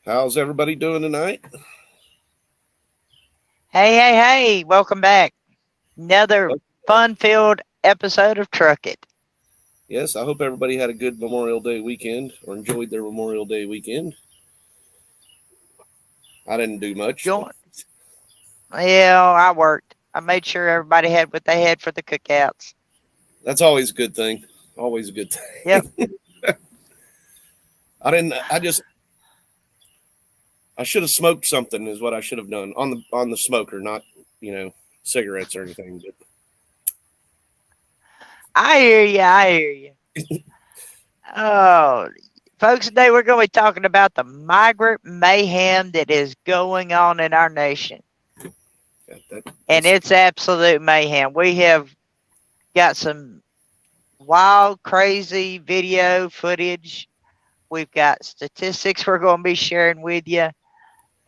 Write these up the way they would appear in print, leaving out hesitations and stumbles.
How's everybody doing tonight? Hey, welcome back. Another fun-filled episode of Truck It. Yes, I hope everybody had a good Memorial Day weekend or enjoyed their Memorial Day weekend. I didn't do much. Join. I worked. I made sure everybody had what they had for the cookouts. That's always a good thing. Always a good thing. Yep. I should have smoked something is what I should have done on the smoker, not, cigarettes or anything. But I hear you. Oh, folks, today we're going to be talking about the migrant mayhem that is going on in our nation. And it's absolute mayhem. We have got some wild, crazy video footage. We've got statistics we're going to be sharing with you.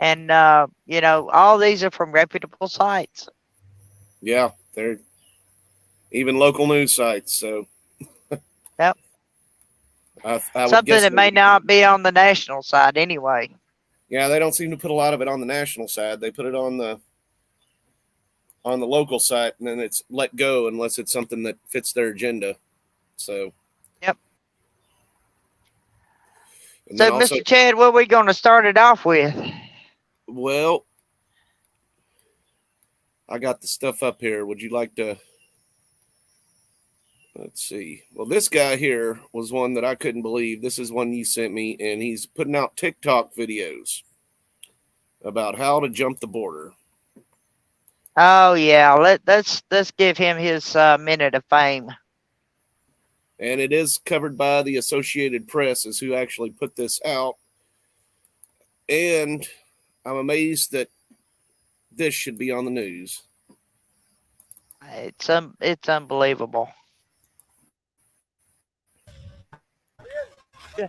And, all these are from reputable sites. Yeah, they're even local news sites. So, yep. Something that may not be on the national side anyway. Yeah, they don't seem to put a lot of it on the national side. They put it on the local site, and then it's let go unless it's something that fits their agenda. So, yep. So, Mr. Chad, what are we going to start it off with? Well, I got the stuff up here. Would you like to? Let's see. Well, this guy here was one that I couldn't believe. This is one you sent me, and he's putting out TikTok videos about how to jump the border. Oh yeah, let's give him his minute of fame. And it is covered by the Associated Press, is who actually put this out. And I'm amazed that this should be on the news. It's unbelievable. Yeah.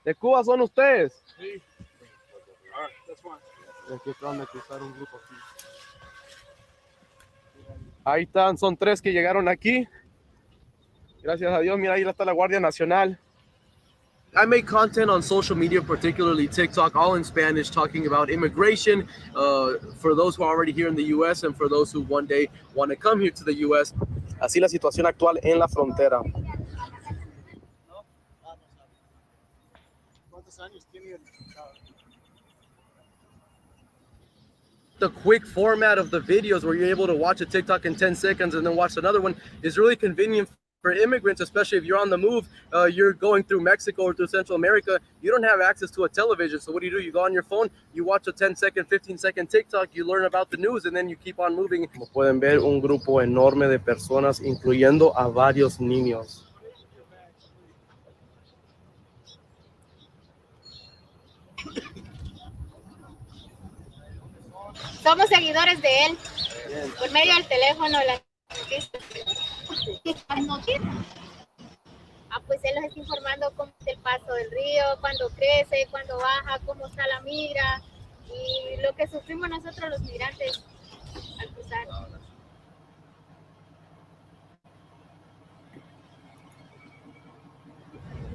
¿De Cuba son ustedes? Sí. Aquí acaban de cruzar un grupo aquí. Ahí están, son 3 que llegaron aquí. Gracias a Dios, mira, ahí está la Guardia Nacional. I make content on social media, particularly TikTok, all in Spanish, talking about immigration for those who are already here in the U.S. and for those who one day want to come here to the U.S. Así la situación actual en la frontera. The quick format of the videos where you're able to watch a TikTok in 10 seconds and then watch another one is really convenient for immigrants, especially if you're on the move, you're going through Mexico or through Central America, you don't have access to a television. So what do? You go on your phone, you watch a 10-second, 15-second TikTok, you learn about the news, and then you keep on moving. Como pueden ver, un grupo enorme de personas, incluyendo a varios niños. Somos seguidores de él por medio del teléfono, las noticias. Pues él nos está informando cómo es el paso del río, cuándo crece, cuándo baja, cómo está la migra y lo que sufrimos nosotros los migrantes al cruzar.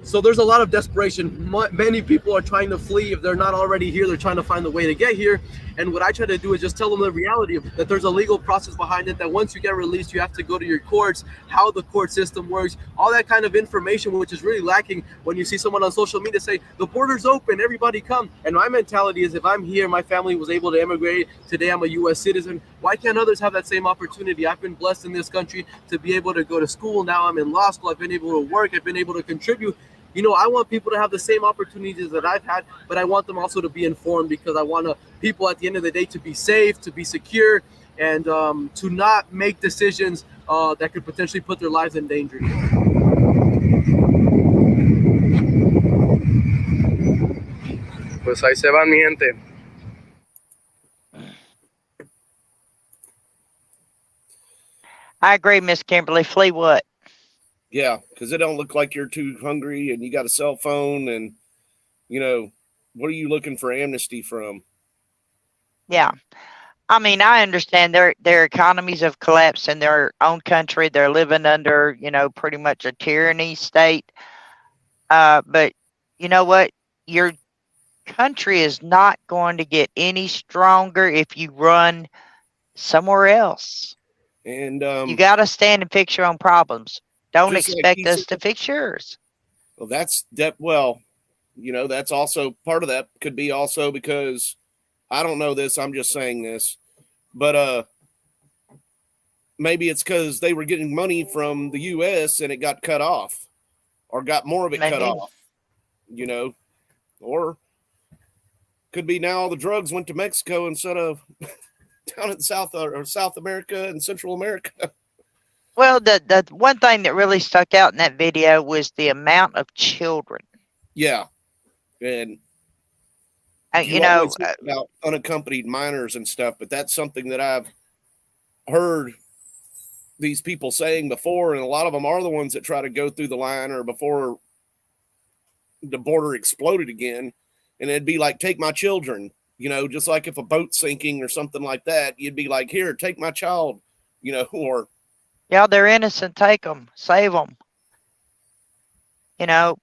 So there's a lot of desperation. Many people are trying to flee. If they're not already here, they're trying to find a way to get here. And what I try to do is just tell them the reality of that there's a legal process behind it, that once you get released, you have to go to your courts, how the court system works, all that kind of information, which is really lacking when you see someone on social media say, the border's open, everybody come. And my mentality is, if I'm here, my family was able to immigrate, today I'm a U.S. citizen, why can't others have that same opportunity? I've been blessed in this country to be able to go to school. Now I'm in law school. I've been able to work. I've been able to contribute. You know, I want people to have the same opportunities that I've had, but I want them also to be informed, because I want people at the end of the day to be safe, to be secure, and to not make decisions that could potentially put their lives in danger. Pues ahí se van, mi gente. I agree, Miss Kimberly. Flee what? Yeah, because it don't look like you're too hungry and you got a cell phone, and, what are you looking for amnesty from? Yeah. I mean, I understand their economies have collapsed in their own country. They're living under, pretty much a tyranny state. But you know what? Your country is not going to get any stronger if you run somewhere else. And You got to stand and fix your own problems. Don't just like expect he us said, to fix yours. well, that's also part of that could be also because I don't know this. I'm just saying this, but maybe it's because they were getting money from the U.S. and it got cut off, or got more of it cut Maybe. off. Or could be now all the drugs went to Mexico instead of down in South America and Central America. Well, the one thing that really stuck out in that video was the amount of children. Yeah, and You always know, hear about unaccompanied minors and stuff, but that's something that I've heard these people saying before, and a lot of them are the ones that try to go through the line or before the border exploded again, and it'd be like, take my children, just like if a boat's sinking or something like that, you'd be like, here, take my child, or yeah, they're innocent. Take them, save them.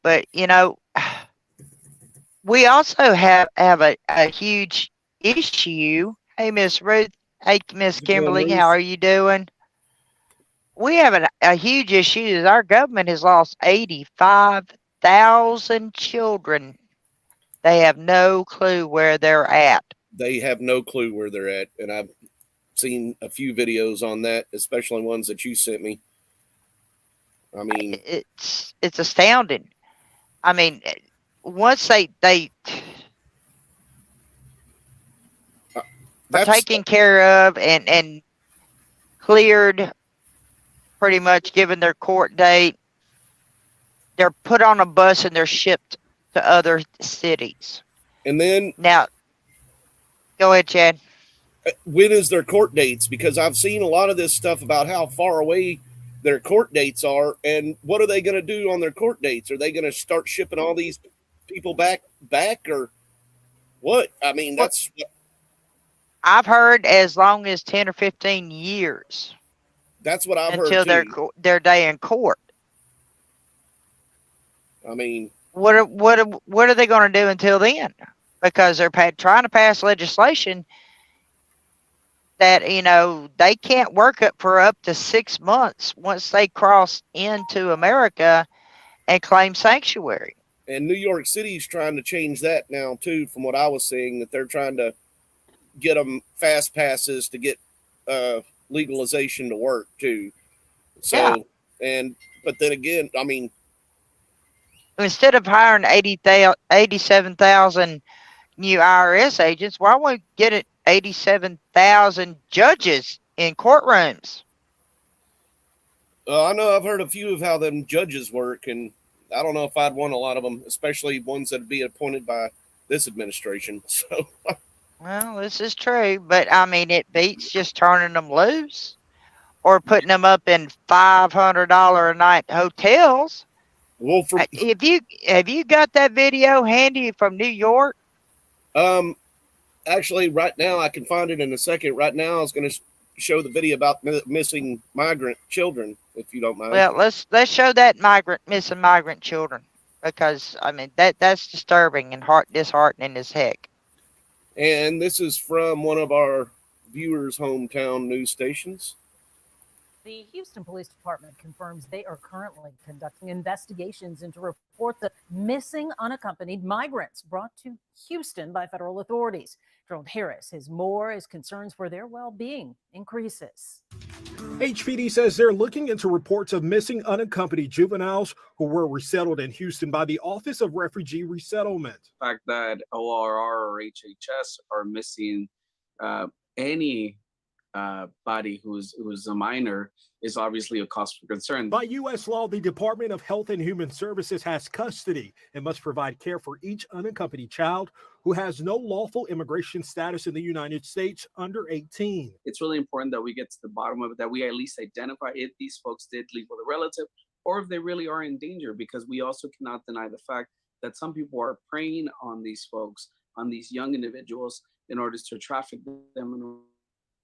But we also have a huge issue. Hey, Miss Ruth. Hey, Miss Kimberly. How are you doing? We have a huge issue is our government has lost 85,000 children. They have no clue where they're at. They have no clue where they're at. And I've seen a few videos on that, especially ones that you sent me. I mean, it's astounding. I mean, once they are taken care of and cleared, pretty much given their court date, they're put on a bus and they're shipped to other cities. And then now, go ahead, Chad. When is their court dates? Because I've seen a lot of this stuff about how far away their court dates are, and what are they going to do on their court dates? Are they going to start shipping all these people back, or what? I mean, that's. I've heard as long as 10 or 15 years. That's what I've heard until their day in court. I mean, what are they going to do until then? Because they're trying to pass legislation that they can't work for up to 6 months once they cross into America and claim sanctuary. And New York City's trying to change that now too, from what I was seeing, that they're trying to get them fast passes to get legalization to work too. So, yeah. But then again, I mean, instead of hiring 87,000 new IRS agents, why won't we get 87,000 judges in courtrooms? I know I've heard a few of how them judges work, and I don't know if I'd want a lot of them, especially ones that'd be appointed by this administration. So, well, this is true, but I mean, it beats just turning them loose or putting them up in $500 a night hotels. Well, have you got that video handy from New York? Actually, right now I can find it in a second. Right now, I was going to show the video about missing migrant children, if you don't mind. Well, let's show that missing migrant children, because I mean that's disturbing and disheartening as heck. And this is from one of our viewers' hometown news stations. The Houston Police Department confirms they are currently conducting investigations into reports of missing unaccompanied migrants brought to Houston by federal authorities. Gerald Harris has more as concerns for their well-being increases. HPD says they're looking into reports of missing unaccompanied juveniles who were resettled in Houston by the Office of Refugee Resettlement. The fact that ORR or HHS are missing any body who's a minor is obviously a cause for concern. By U.S. law, the Department of Health and Human Services has custody and must provide care for each unaccompanied child who has no lawful immigration status in the United States under 18. It's really important that we get to the bottom of it, that we at least identify if these folks did leave with a relative or if they really are in danger, because we also cannot deny the fact that some people are preying on these folks, on these young individuals, in order to traffic them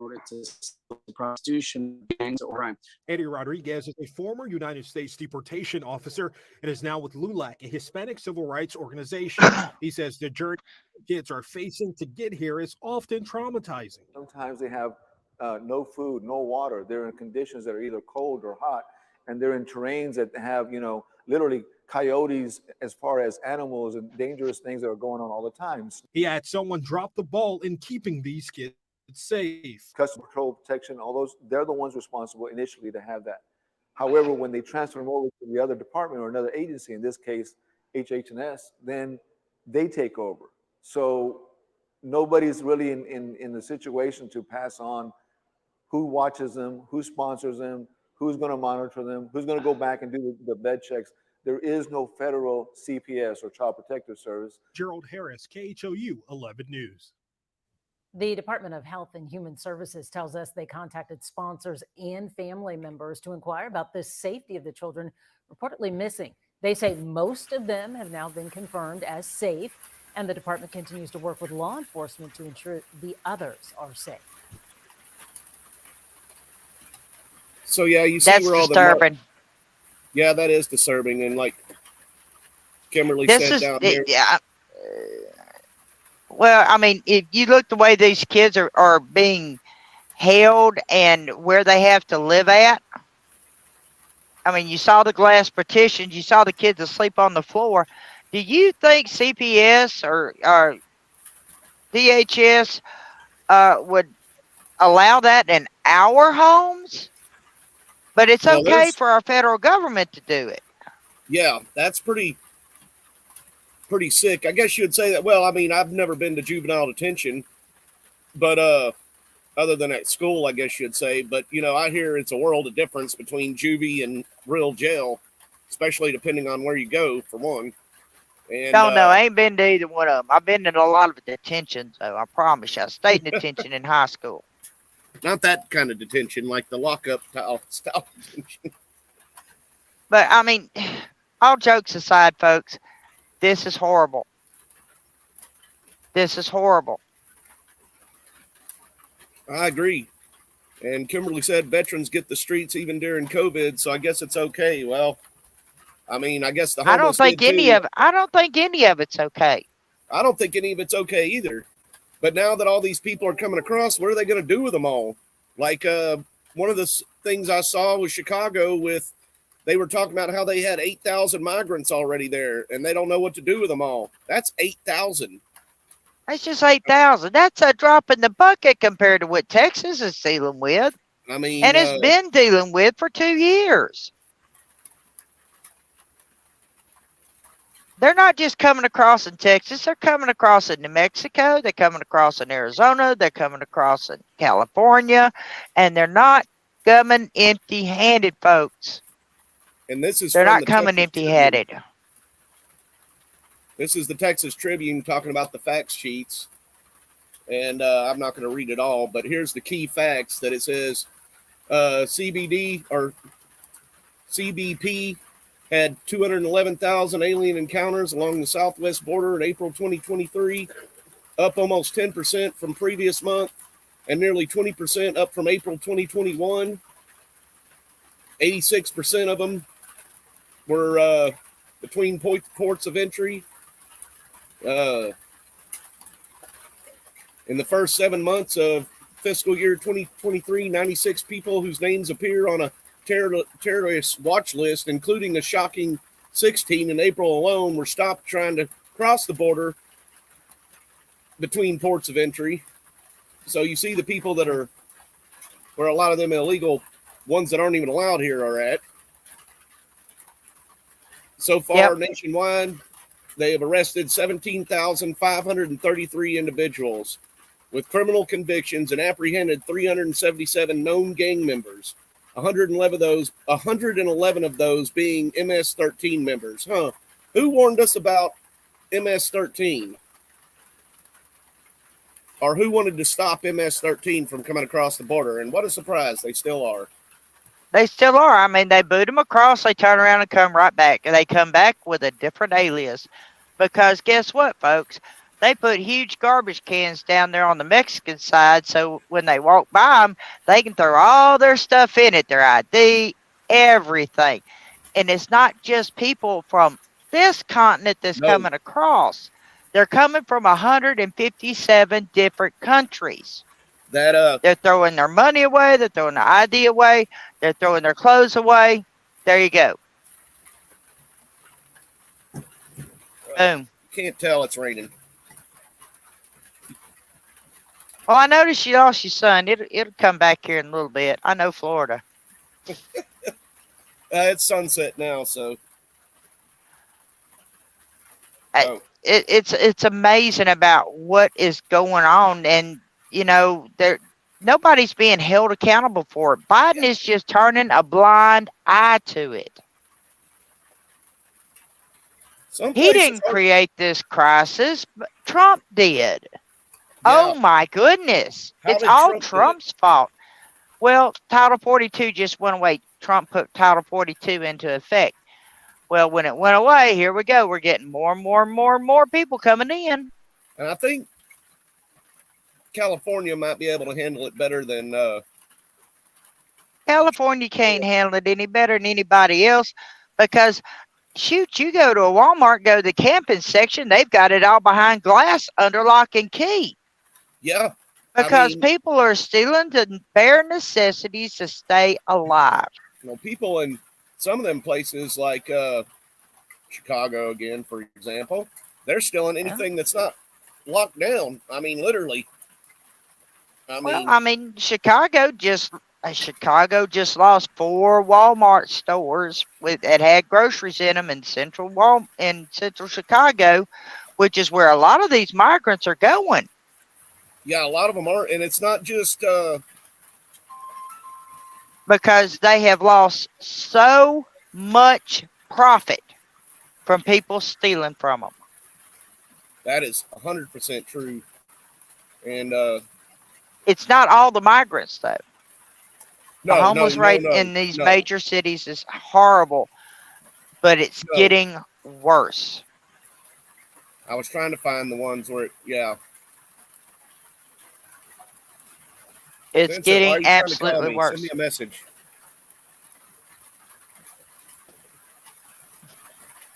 to prostitution, gangs, or crime. Eddie Rodriguez is a former United States deportation officer and is now with LULAC, a Hispanic civil rights organization. He says the journey kids are facing to get here is often traumatizing. Sometimes they have no food, no water. They're in conditions that are either cold or hot, and they're in terrains that have, literally coyotes as far as animals and dangerous things that are going on all the time. He adds someone dropped the ball in keeping these kids safe. Customs Patrol, protection, all those, they're the ones responsible initially to have that. However, when they transfer them over to the other department or another agency, in this case, HH&S, then they take over. So nobody's really in the situation to pass on who watches them, who sponsors them, who's going to monitor them, who's going to go back and do the bed checks. There is no federal CPS or Child Protective Service. Gerald Harris, KHOU 11 News. The Department of Health and Human Services tells us they contacted sponsors and family members to inquire about the safety of the children reportedly missing. They say most of them have now been confirmed as safe, and the department continues to work with law enforcement to ensure the others are safe. So yeah, you see That's where all disturbing. Yeah, that is disturbing, and like Kimberly This said is down here. yeah. Well, I mean, if you look the way these kids are being held and where they have to live at, I mean, you saw the glass partitions, you saw the kids asleep on the floor. Do you think CPS or DHS would allow that in our homes? But it's Well, okay for our federal government to do it. Yeah, that's pretty sick. I guess you'd say that. Well, I mean, I've never been to juvenile detention, but other than at school, I guess you'd say. But I hear it's a world of difference between juvie and real jail, especially depending on where you go. For one, and Don't know. I ain't been to either one of them. I've been in a lot of detentions, though. I promise you. I stayed in detention in high school. not that kind of detention, like the lockup style detention. But I mean, all jokes aside, folks, this is horrible. This is horrible. I agree. And Kimberly said veterans get the streets even during COVID, so I guess it's okay. Well, I mean, I guess the I don't homeless think did any too. of I don't think any of it's okay. I don't think any of it's okay either. But now that all these people are coming across, what are they going to do with them all? Like one of the things I saw was Chicago they were talking about how they had 8,000 migrants already there, and they don't know what to do with them all. That's 8,000. That's just 8,000. That's a drop in the bucket compared to what Texas is dealing with. I mean, And it's been dealing with for 2 years. They're not just coming across in Texas. They're coming across in New Mexico. They're coming across in Arizona. They're coming across in California. And they're not coming empty-handed, folks. and this is They're from not the coming Texas Tribune. empty-handed. This is the Texas Tribune talking about the fact sheets. And I'm not going to read it all, but here's the key facts that it says CBD or CBP had 211,000 alien encounters along the southwest border in April 2023, up almost 10% from previous month and nearly 20% up from April 2021. 86% of them were between ports of entry. In the first 7 months of fiscal year 2023, 96 people whose names appear on a terrorist watch list, including a shocking 16 in April alone, were stopped trying to cross the border between ports of entry. So you see the people that are where a lot of them illegal ones that aren't even allowed here are at. So far, nationwide, they have arrested 17,533 individuals with criminal convictions and apprehended 377 known gang members. 111 of those being MS-13 members. Who warned us about MS-13? Or who wanted to stop MS-13 from coming across the border? And what a surprise, they still are. They still are. I mean, they boot them across, they turn around and come right back. And they come back with a different alias. Because guess what, folks? They put huge garbage cans down there on the Mexican side, so when they walk by them, they can throw all their stuff in it, their ID, everything. And it's not just people from this continent that's No. coming across. They're coming from 157 different countries. That They're throwing their money away. They're throwing their ID away. They're throwing their clothes away. There you go. Boom. can't tell it's raining. Well, I noticed you lost your son. It'll come back here in a little bit. I know Florida. It's sunset now, so. It's amazing about what is going on, and you know nobody's being held accountable for it. Biden is just turning a blind eye to it. He didn't create this crisis, but Trump did. Yeah. Oh my goodness. It's all Trump's fault. Well, Title 42 just went away. Trump put Title 42 into effect. Well, when it went away, here we go. We're getting more and more and more and more people coming in. And I think California might be able to handle it better than California can't handle it any better than anybody else because shoot, you go to a Walmart, go to the camping section, they've got it all behind glass under lock and key. Yeah. Because people are stealing the bare necessities to stay alive. You know, people in some of them places like Chicago, again, for example, they're stealing anything that's not locked down. I mean, literally. Chicago just lost 4 Walmart stores that had groceries in them in central Chicago, which is where a lot of these migrants are going. Yeah, a lot of them are, and it's not just because they have lost so much profit from people stealing from them. That is 100% true, and it's not all the migrants though. No, the homeless rate in these major cities is horrible, but it's getting worse. I was trying to find the ones where, it's Vincent, getting absolutely worse. Send me a message.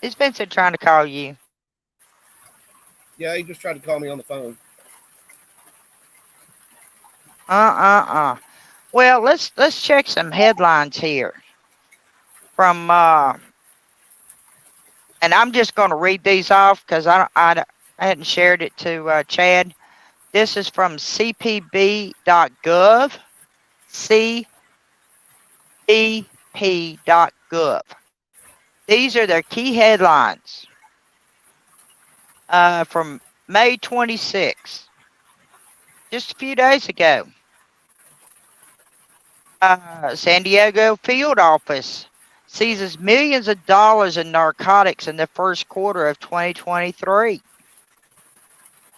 Is Vincent trying to call you? Yeah, he just tried to call me on the phone. Well, let's check some headlines here from and I'm just going to read these off because I hadn't shared it to Chad. This is from cpb.gov, cpp.gov. These are their key headlines from May 26, just a few days ago. San Diego field office seizes millions of dollars in narcotics in the first quarter of 2023.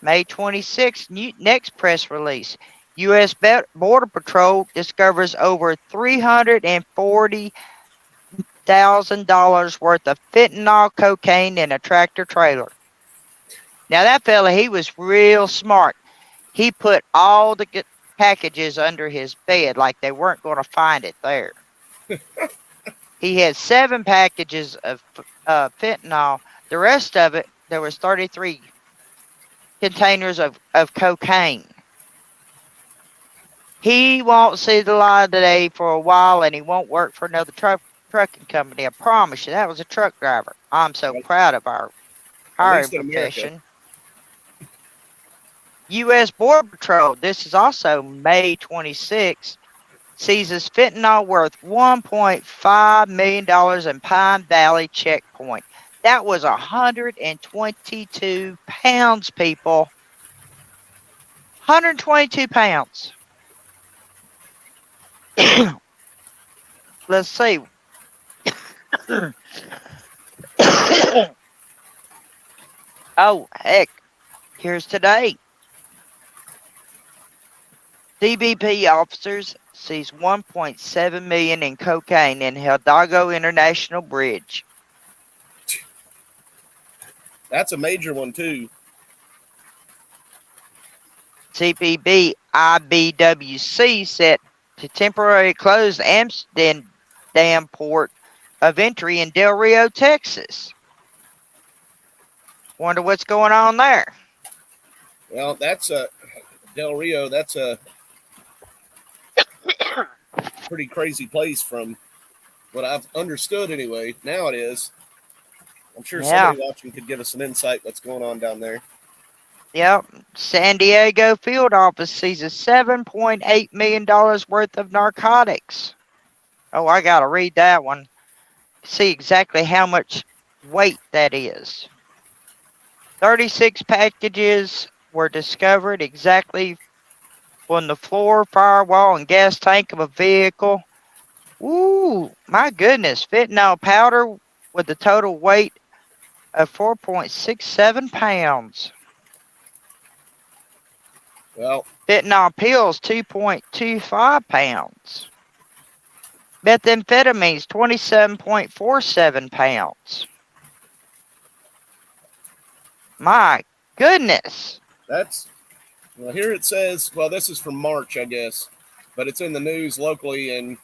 May 26th, next press release. U.S. Border Patrol discovers over $340,000 worth of fentanyl cocaine in a tractor trailer. Now that fella, he was real smart. He put all the packages under his bed like they weren't going to find it there. He had 7 packages of fentanyl. The rest of it, there was 33 containers of cocaine. He won't see the light of the day for a while, and he won't work for another trucking company. I promise you, that was a truck driver. I'm so proud of our hiring profession. U.S. Border Patrol, this is also May 26, seizes fentanyl worth $1.5 million in Pine Valley checkpoint. That was 122 pounds, people. 122 pounds. Let's see. Oh, heck. Here's today. DBP officers seize 1.7 million in cocaine in Hidalgo International Bridge. That's a major one too. CPB IBWC set to temporarily close the Amsterdam port of entry in Del Rio, Texas. Wonder what's going on there. Well, that's a Del Rio. That's a pretty crazy place from what I've understood anyway. Now it is. I'm sure somebody watching could give us some insight what's going on down there. Yep. San Diego field office seizes $7.8 million worth of narcotics. Oh, I got to read that one. See exactly how much weight that is. 36 packages were discovered exactly on the floor, firewall, and gas tank of a vehicle. Ooh, my goodness. Fentanyl powder with a total weight of 4.67 pounds. Well, fentanyl pills, 2.25 pounds. Methamphetamines, 27.47 pounds. My goodness. Well, here it says, well, this is from March, I guess, but it's in the news locally in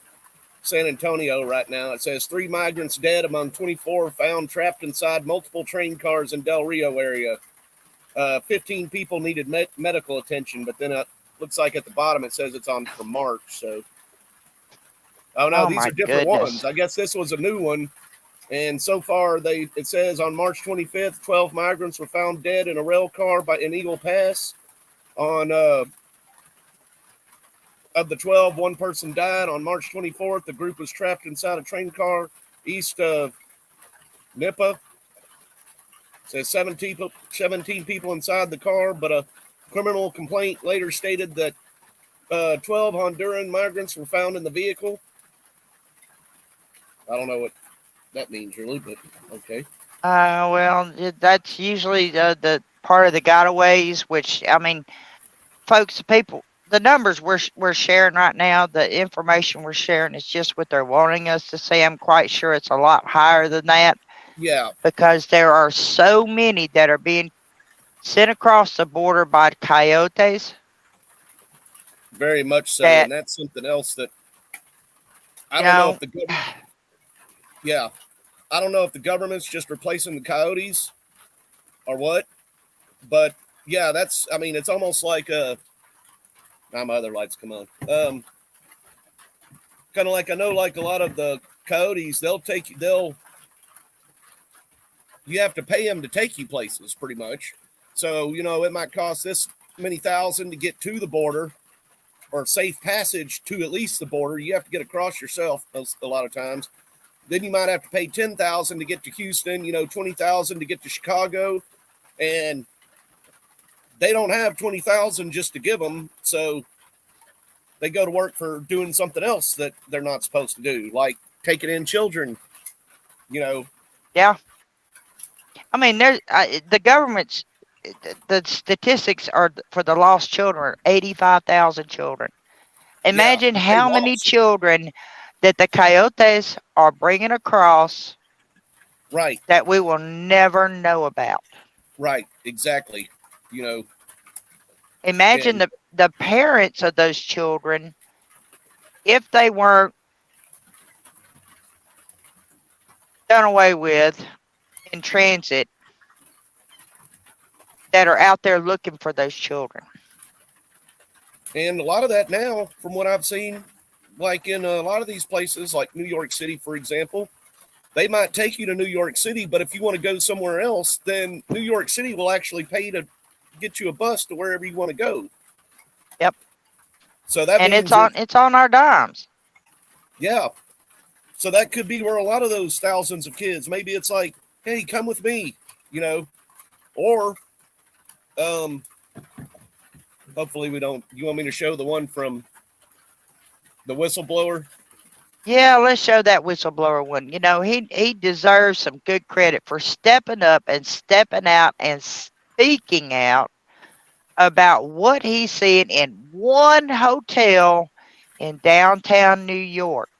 San Antonio right now. It says 3 migrants dead among 24 found trapped inside multiple train cars in Del Rio area. 15 people needed medical attention, but then it looks like at the bottom it says it's on from March. So, these are different ones. I guess this was a new one. And so far, it says on March 25th, 12 migrants were found dead in a rail car in Eagle Pass. Of the 12, one person died. On March 24th, the group was trapped inside a train car east of Nipah. It says 17 people inside the car, but a criminal complaint later stated that 12 Honduran migrants were found in the vehicle. I don't know what that means really, but okay. Well, that's usually the part of the gotaways, which, I mean, folks, the numbers we're sharing right now, the information we're sharing is just what they're wanting us to say. I'm quite sure it's a lot higher than that. Yeah. Because there are so many that are being sent across the border by coyotes. Very much so. And that's something else that I don't know if the government. Yeah. I don't know if the government's just replacing the coyotes or what. But yeah, it's almost like now my other lights come on. Kind of like, I know, like a lot of the coyotes, you have to pay them to take you places pretty much. So, it might cost this many thousand to get to the border or safe passage to at least the border. You have to get across yourself a lot of times. Then you might have to pay $10,000 to get to Houston, $20,000 to get to Chicago. And they don't have $20,000 just to give them. So they go to work for doing something else that they're not supposed to do, like taking in children, Yeah. I mean, the government's, the statistics are for the lost children, 85,000 children. Imagine how many children that the coyotes are bringing across. Right. That we will never know about. Right. Exactly. Imagine the parents of those children, if they weren't done away with in transit, that are out there looking for those children. And a lot of that now, from what I've seen, like in a lot of these places, like New York City, for example, they might take you to New York City, but if you want to go somewhere else, then New York City will actually pay to get you a bus to wherever you want to go. Yep. So that means it's on our dimes. Yeah. So that could be where a lot of those thousands of kids, maybe it's like, hey, come with me, or hopefully we don't. You want me to show the one from the whistleblower? Yeah, let's show that whistleblower one. He deserves some good credit for stepping up and stepping out and speaking out about what he's seeing in one hotel in downtown New York.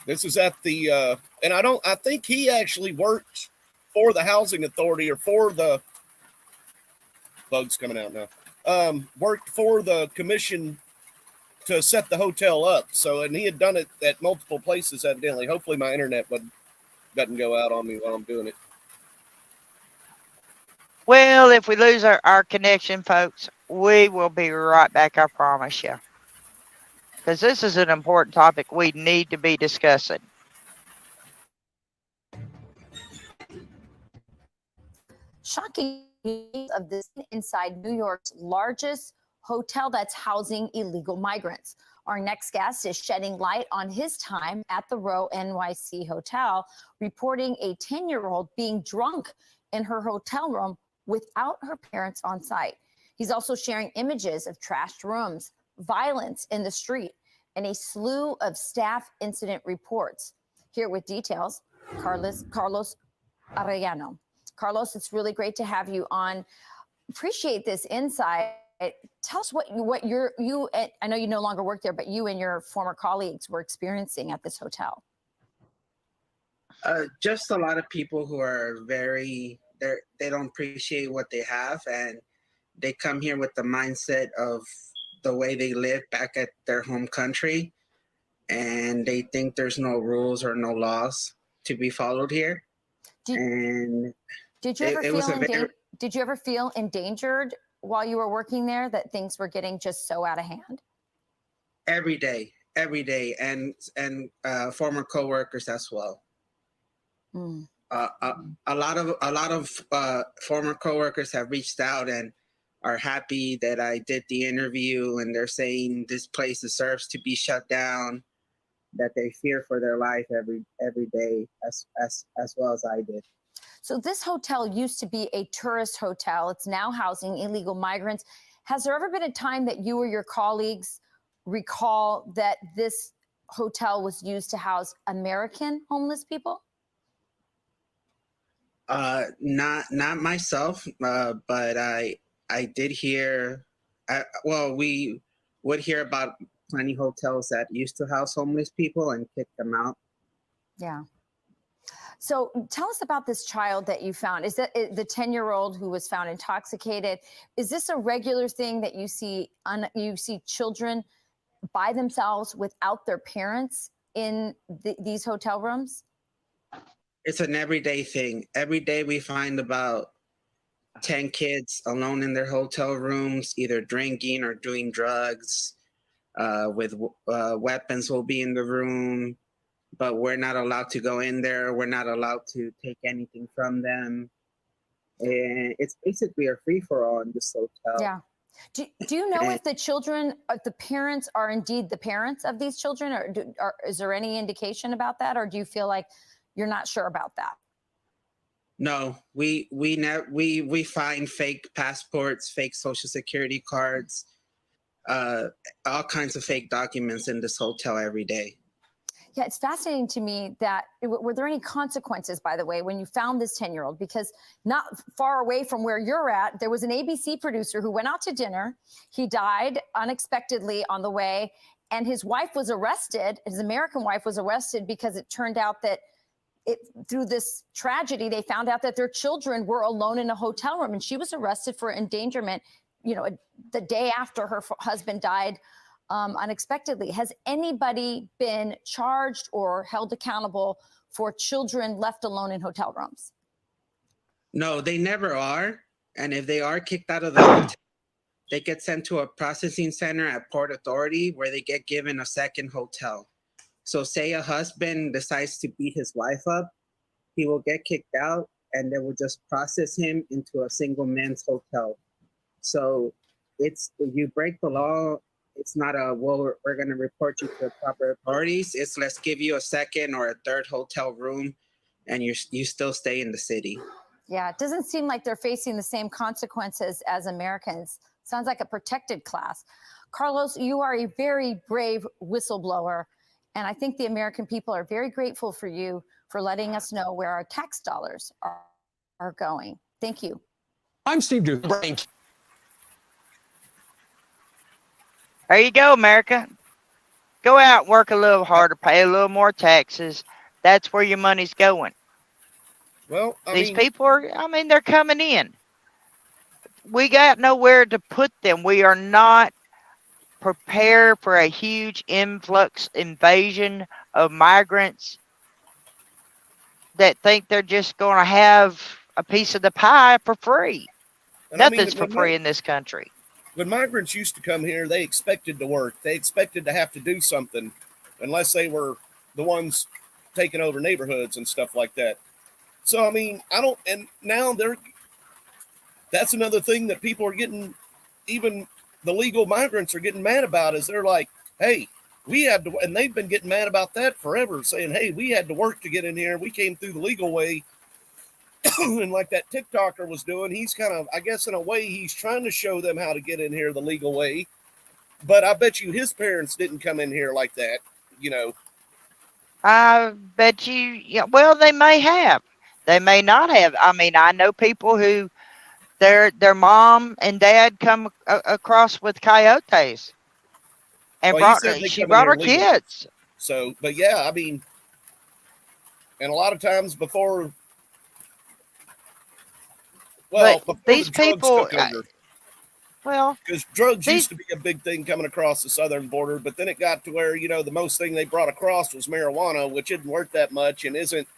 This is at the and I think he actually works for the housing authority or for the bugs coming out now. worked for the commission to set the hotel up. So, and he had done it at multiple places, evidently. Hopefully my internet doesn't go out on me while I'm doing it. Well, if we lose our connection, folks, we will be right back, I promise you. Because this is an important topic we need to be discussing. Shocking news of this inside New York's largest hotel that's housing illegal migrants. Our next guest is shedding light on his time at the Row NYC Hotel, reporting a 10-year-old being drunk in her hotel room without her parents on site. He's also sharing images of trashed rooms, violence in the street, and a slew of staff incident reports. Here with details, Carlos Arellano. Carlos, it's really great to have you on. Appreciate this insight. Tell us what you I know you no longer work there, but you and your former colleagues were experiencing at this hotel. Just a lot of people who are they don't appreciate what they have, and they come here with the mindset of the way they live back at their home country, and they think there's no rules or no laws to be followed here. Did you ever feel endangered while you were working there, that things were getting just so out of hand? Every day, and former coworkers as well. Mm. A lot of former coworkers have reached out and are happy that I did the interview, and they're saying this place deserves to be shut down, that they fear for their life every day as well as I did. So this hotel used to be a tourist hotel. It's now housing illegal migrants. Has there ever been a time that you or your colleagues recall that this hotel was used to house American homeless people? Not myself, but I did hear. We would hear about plenty hotels that used to house homeless people and kick them out. Yeah. So tell us about this child that you found. Is that the 10-year-old who was found intoxicated? Is this a regular thing that you see children by themselves without their parents in these hotel rooms? It's an everyday thing. Every day we find about 10 kids alone in their hotel rooms, either drinking or doing drugs. With weapons will be in the room, but we're not allowed to go in there. We're not allowed to take anything from them. And it's basically a free-for-all in this hotel. Yeah. Do you know if the children, if the parents are indeed the parents of these children, or is there any indication about that, or do you feel like you're not sure about that? No, we find fake passports, fake social security cards, all kinds of fake documents in this hotel every day. Yeah, it's fascinating to me that, were there any consequences, by the way, when you found this 10-year-old? Because not far away from where you're at, there was an ABC producer who went out to dinner. He died unexpectedly on the way, and his wife was arrested. His American wife was arrested because it turned out that through this tragedy, they found out that their children were alone in a hotel room, and she was arrested for endangerment, the day after her husband died unexpectedly. Has anybody been charged or held accountable for children left alone in hotel rooms? No, they never are. And if they are kicked out of the hotel, they get sent to a processing center at Port Authority where they get given a second hotel. So say a husband decides to beat his wife up, he will get kicked out and they will just process him into a single men's hotel. So if you break the law, it's not we're going to report you to the proper authorities. It's let's give you a second or a third hotel room and you still stay in the city. Yeah, it doesn't seem like they're facing the same consequences as Americans. Sounds like a protected class. Carlos, you are a very brave whistleblower. And I think the American people are very grateful for you for letting us know where our tax dollars are going. Thank you. I'm Steve Duke. There you go, America. Go out and work a little harder, pay a little more taxes. That's where your money's going. Well, These people are, they're coming in. we got nowhere to put them. We are not prepared for a huge influx invasion of migrants that think they're just going to have a piece of the pie for free. And Nothing's for free in this country. When migrants used to come here, they expected to work. They expected to have to do something, unless they were the ones taking over neighborhoods and stuff like that. So, I mean, and now that's another thing that people are getting, even the legal migrants are getting mad about, is they're like, hey, we had to, and they've been getting mad about that forever, saying, hey, we had to work to get in here. We came through the legal way. And like that TikToker was doing, he's kind of, I guess in a way, he's trying to show them how to get in here the legal way. But I bet you his parents didn't come in here like that, you know. I bet you, yeah, well, they may have. They may not have. I mean, I know people who their mom and dad come across with coyotes and Well, she brought her kids. So, but yeah, I mean, and a lot of times before, well, but before these the drugs people, took over, well, because drugs used to be a big thing coming across the southern border, but then it got to where, you know, the most thing they brought across was marijuana, which isn't worth that much and isn't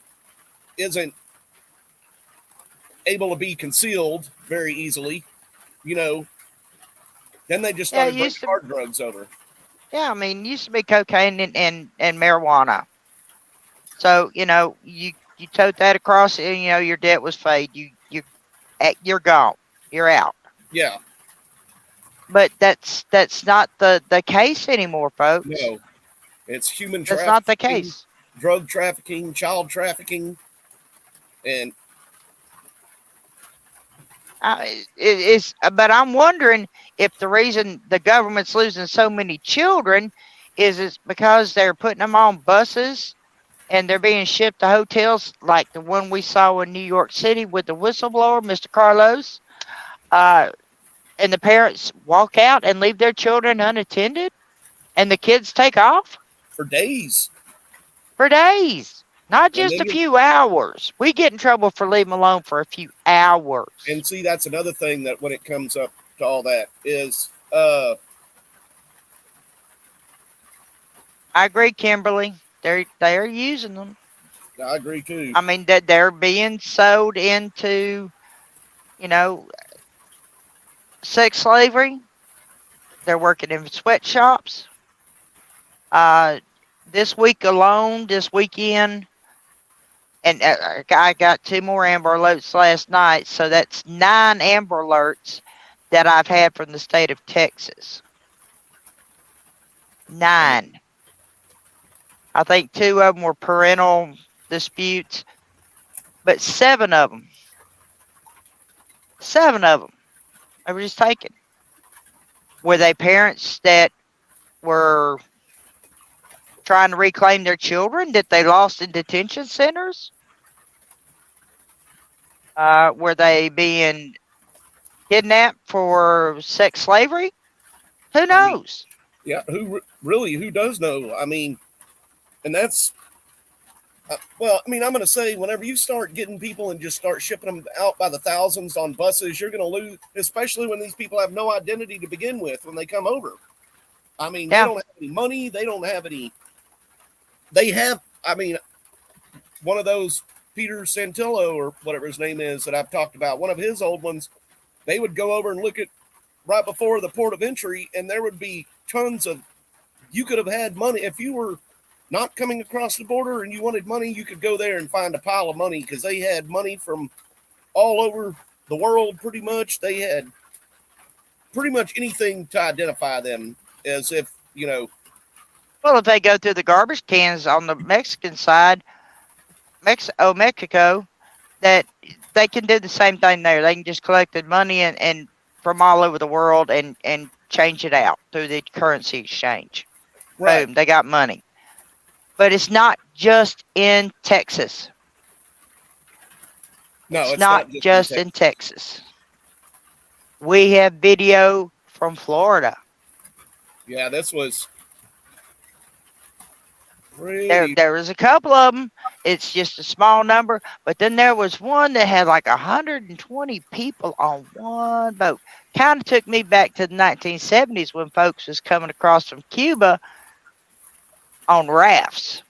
able to be concealed very easily, you know. Then they just started bringing hard drugs over. Yeah, I mean, it used to be cocaine and marijuana. So, you know, you tote that across and, you know, your debt was paid. You're gone. You're out. Yeah. But that's not the case anymore, folks. No. It's human trafficking. That's not the case. Drug trafficking, child trafficking, and but I'm wondering if the reason the government's losing so many children is because they're putting them on buses and they're being shipped to hotels like the one we saw in New York City with the whistleblower, Mr. Carlos. And the parents walk out and leave their children unattended and the kids take off for days. For days. Not just a few hours. We get in trouble for leaving them alone for a few hours. And see, that's another thing that when it comes up to all that is I agree, Kimberly. They're using them. I agree too. I mean that they're being sold into, you know, sex slavery. They're working in sweatshops. This weekend, and I got 2 more Amber Alerts last night, so that's 9 Amber Alerts that I've had from the state of Texas. 9. I think 2 of them were parental disputes, but 7 of them I were just taken. Were they parents that were trying to reclaim their children that they lost in detention centers? Were they being kidnapped for sex slavery? Who knows? Yeah, who does know? I mean, and that's, well, I mean, I'm going to say whenever you start getting people and just start shipping them out by the thousands on buses, you're going to lose, especially when these people have no identity to begin with when they come over. I mean, They don't have any money. They don't have any. They have, I mean, one of those Peter Santillo or whatever his name is that I've talked about, one of his old ones, they would go over and look at right before the port of entry, and there would be tons of, you could have had money. If you were not coming across the border and you wanted money, you could go there and find a pile of money because they had money from all over the world pretty much. They had pretty much anything to identify them as if, you know. Well, if they go through the garbage cans on the Mexican side, Mexico, that they can do the same thing there. They can just collect the money and from all over the world and change it out through the currency exchange. Right. Boom, they got money. But it's not just in Texas. No, it's not just in Texas. We have video from Florida. Yeah, this was There was a couple of them. It's just a small number, but then there was one that had like 120 people on one boat. Kind of took me back to the 1970s when folks was coming across from Cuba on rafts.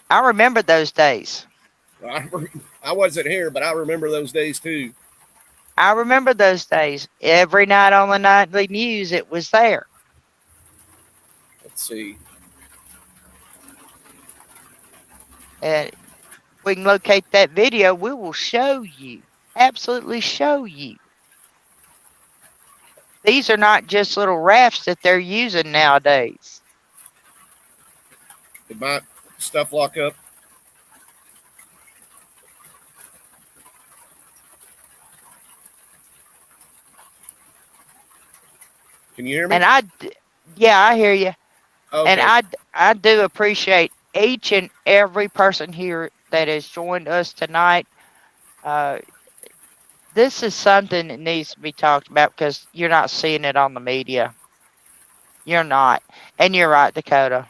I remember those days. I wasn't here, but I remember those days too. I remember those days. Every night on the nightly news, it was there. Let's see. And we can locate that video. We will show you. Absolutely show you. These are not just little rafts that they're using nowadays. Did my stuff lock up? Can you hear me? And I hear you. Okay. And I do appreciate each and every person here that has joined us tonight. This is something that needs to be talked about because you're not seeing it on the media. You're not. And you're right, Dakota.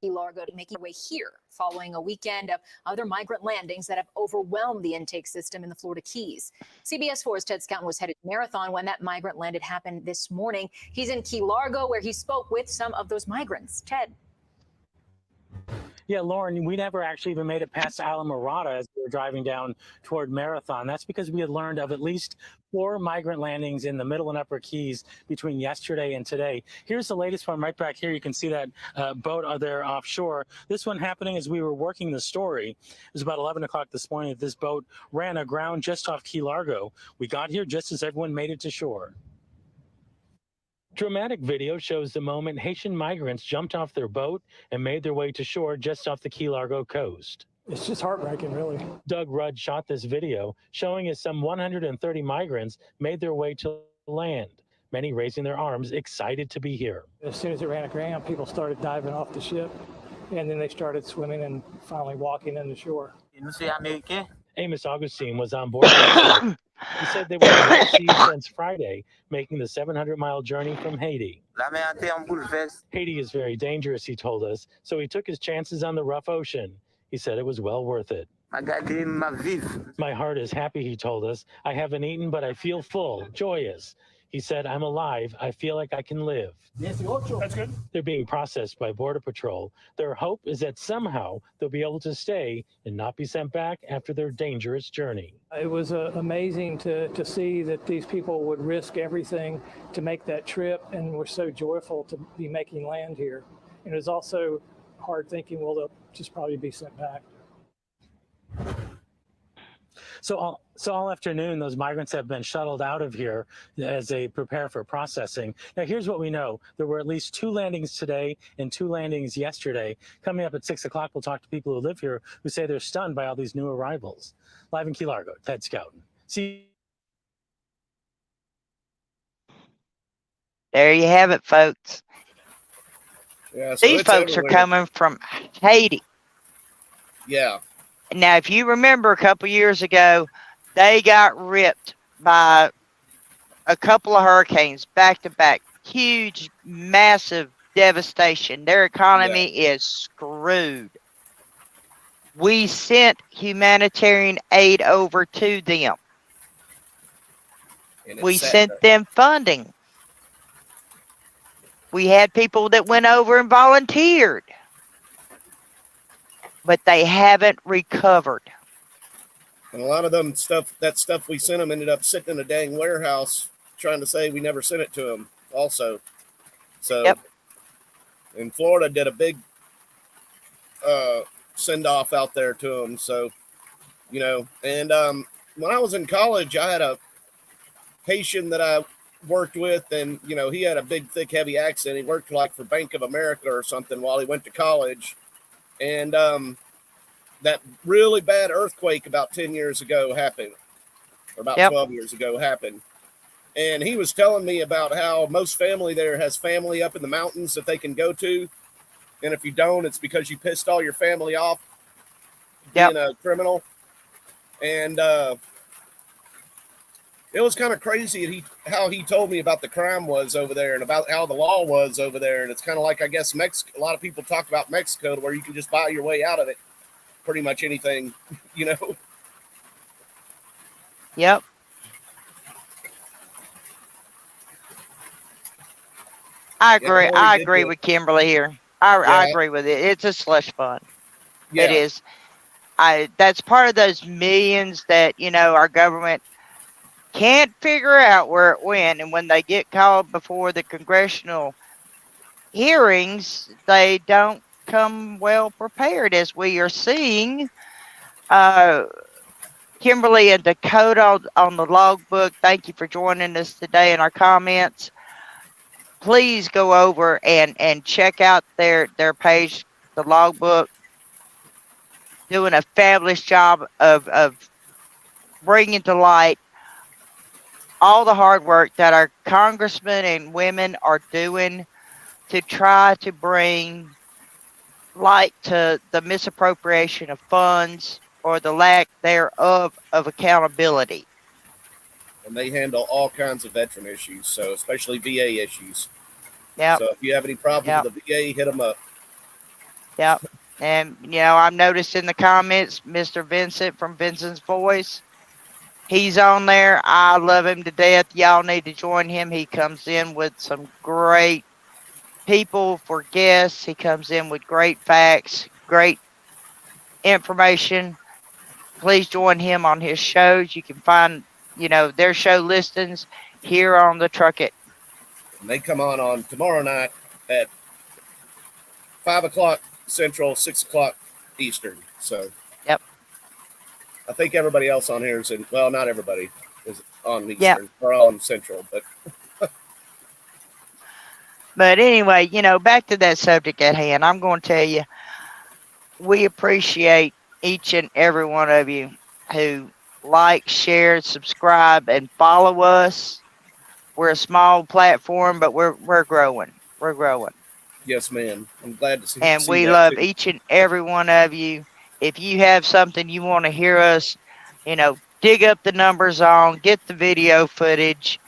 Key Largo to making their way here following a weekend of other migrant landings that have overwhelmed the intake system in the Florida Keys. CBS 4's Ted Scouten was headed to Marathon when that migrant landed happened this morning. He's in Key Largo where he spoke with some of those migrants. Ted. Yeah, Lauren, we never actually even made it past Alamorada as we were driving down toward Marathon. That's because we had learned of at least 4 migrant landings in the Middle and Upper Keys between yesterday and today. Here's the latest one right back here. You can see that boat there offshore. This one happening as we were working the story. It was about 11 o'clock this morning that this boat ran aground just off Key Largo. We got here just as everyone made it to shore. Dramatic video shows the moment Haitian migrants jumped off their boat and made their way to shore just off the Key Largo coast. It's just heartbreaking, really. Doug Rudd shot this video showing as some 130 migrants made their way to land, many raising their arms, excited to be here. As soon as it ran aground, people started diving off the ship, and then they started swimming and finally walking in the shore. Amos Augustine was on board. He said they were on the sea since Friday, making the 700-mile journey from Haiti. Haiti is very dangerous, he told us, so he took his chances on the rough ocean. He said it was well worth it. My heart is happy, he told us. I haven't eaten, but I feel full, joyous. He said, I'm alive. I feel like I can live. That's good. They're being processed by Border Patrol. Their hope is that somehow they'll be able to stay and not be sent back after their dangerous journey. It was amazing to see that these people would risk everything to make that trip, and we're so joyful to be making land here. And it was also hard thinking, well, they'll just probably be sent back. So all afternoon, those migrants have been shuttled out of here as they prepare for processing. Now, here's what we know. There were at least 2 landings today and 2 landings yesterday. Coming up at 6 o'clock, we'll talk to people who live here who say they're stunned by all these new arrivals. Live in Key Largo, Ted Scouten. There you have it, folks. Yeah, so these folks are coming from Haiti. Yeah. Now, if you remember a couple years ago, they got ripped by a couple of hurricanes back to back. Huge, massive devastation. Their economy is screwed. We sent humanitarian aid over to them. We sent them funding. We had people that went over and volunteered. But they haven't recovered. And a lot of them that stuff we sent them ended up sitting in a dang warehouse trying to say we never sent it to them also. So, and Florida did a big send off out there to them. So, you know, and when I was in college, I had a Haitian that I worked with, and, you know, he had a big, thick, heavy accent. He worked like for Bank of America or something while he went to college. And that really bad earthquake about 10 years ago happened, or about 12 years ago happened. And he was telling me about how most family there has family up in the mountains that they can go to. And if you don't, it's because you pissed all your family off being a criminal. And It was kind of crazy how he told me about the crime was over there and about how the law was over there. And it's kind of like, I guess, Mexico. A lot of people talk about Mexico, where you can just buy your way out of it. Pretty much anything, you know. Yep. I agree. I agree with Kimberly here. I agree with it. It's a slush fund. Yeah. It is. That's part of those millions that, you know, our government can't figure out where it went. And when they get called before the congressional hearings, they don't come well prepared, as we are seeing. Kimberly and Dakota on the logbook, thank you for joining us today in our comments. Please go over and check out their page, the logbook. Doing a fabulous job of bringing to light all the hard work that our congressmen and women are doing to try to bring light to the misappropriation of funds or the lack thereof of accountability. And they handle all kinds of veteran issues, so especially VA issues. Yeah. So if you have any problems with the VA, hit them up. Yep. And, you know, I've noticed in the comments, Mr. Vincent from Vincent's Voice, he's on there. I love him to death. Y'all need to join him. He comes in with some great people for guests. He comes in with great facts, great information. Please join him on his shows. You can find, you know, their show listings here on the Truck It. And they come on tomorrow night at 5 o'clock Central, 6 o'clock Eastern. So, yep. I think everybody else on here is in, well, not everybody is on Eastern or on Central, but. But anyway, you know, back to that subject at hand, I'm going to tell you, we appreciate each and every one of you who like, share, subscribe, and follow us. We're a small platform, but we're growing. We're growing. Yes, ma'am. I'm glad to see. And we love each and every one of you. If you have something you want to hear us, you know, dig up the numbers on, get the video footage,